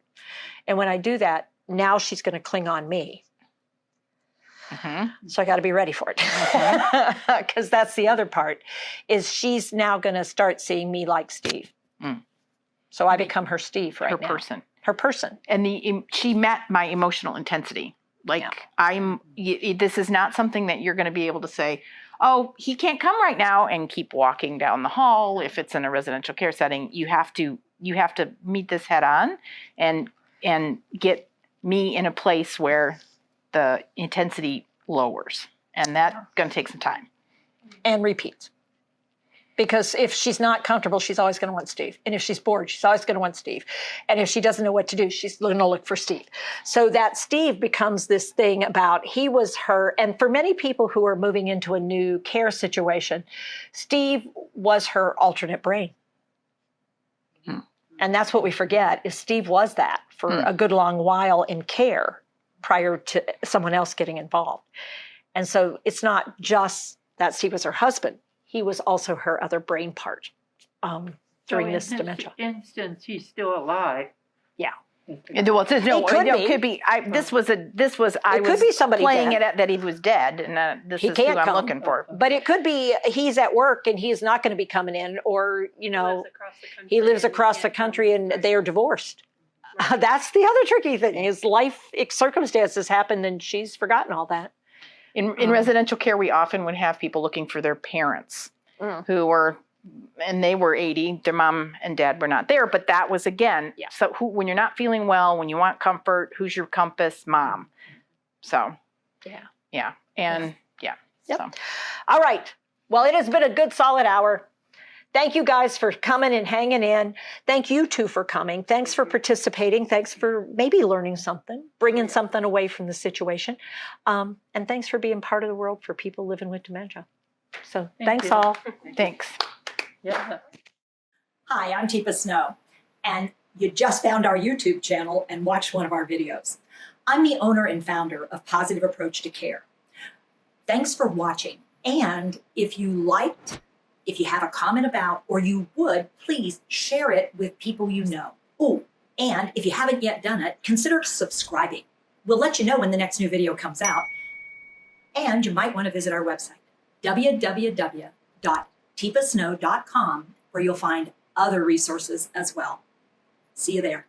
And when I do that, now she's going to cling on me. So I got to be ready for it. Because that's the other part, is she's now going to start seeing me like Steve. So I become her Steve right now. Her person. And she met my emotional intensity. Like this is not something that you're going to be able to say, oh, he can't come right now and keep walking down the hall. If it's in a residential care setting, you have to meet this head on and get me in a place where the intensity lowers. And that's going to take some time. And repeats. Because if she's not comfortable, she's always going to want Steve. And if she's bored, she's always going to want Steve. And if she doesn't know what to do, she's going to look for Steve. So that Steve becomes this thing about he was her. And for many people who are moving into a new care situation, Steve was her alternate brain. And that's what we forget, is Steve was that for a good long while in care prior to someone else getting involved. And so it's not just that Steve was her husband. He was also her other brain part during this dementia. Instance, he's still alive. Yeah. Well, it could be. I was be somebody playing dead. it at that he was dead, and this He is who can't I'm come. looking for. But it could be he's at work and he's not going to be coming in, or he lives across the country and they are divorced. That's the other tricky thing. Is life circumstances happen and she's forgotten all that. In residential care, we often would have people looking for their parents who were, and they were 80. Their mom and dad were not there, but that was again. Yeah. So when you're not feeling well, when you want comfort, who's your compass? Mom. So yeah, and yeah. Yep. So. All right. Well, it has been a good solid hour. Thank you guys for coming and hanging in. Thank you two for coming. Thanks for participating. Thanks for maybe learning something, bringing something away from the situation. And thanks for being part of the world for people living with dementia. So thanks all. Thanks. Yeah. Hi, I'm Teepa Snow, and you just found our YouTube channel and watched one of our videos. I'm the owner and founder of Positive Approach to Care. Thanks for watching. And if you liked, if you have a comment about, or you would, please share it with people you know. Oh, and if you haven't yet done it, consider subscribing. We'll let you know when the next new video comes out. And you might want to visit our website, www.teepasnow.com, where you'll find other resources as well. See you there.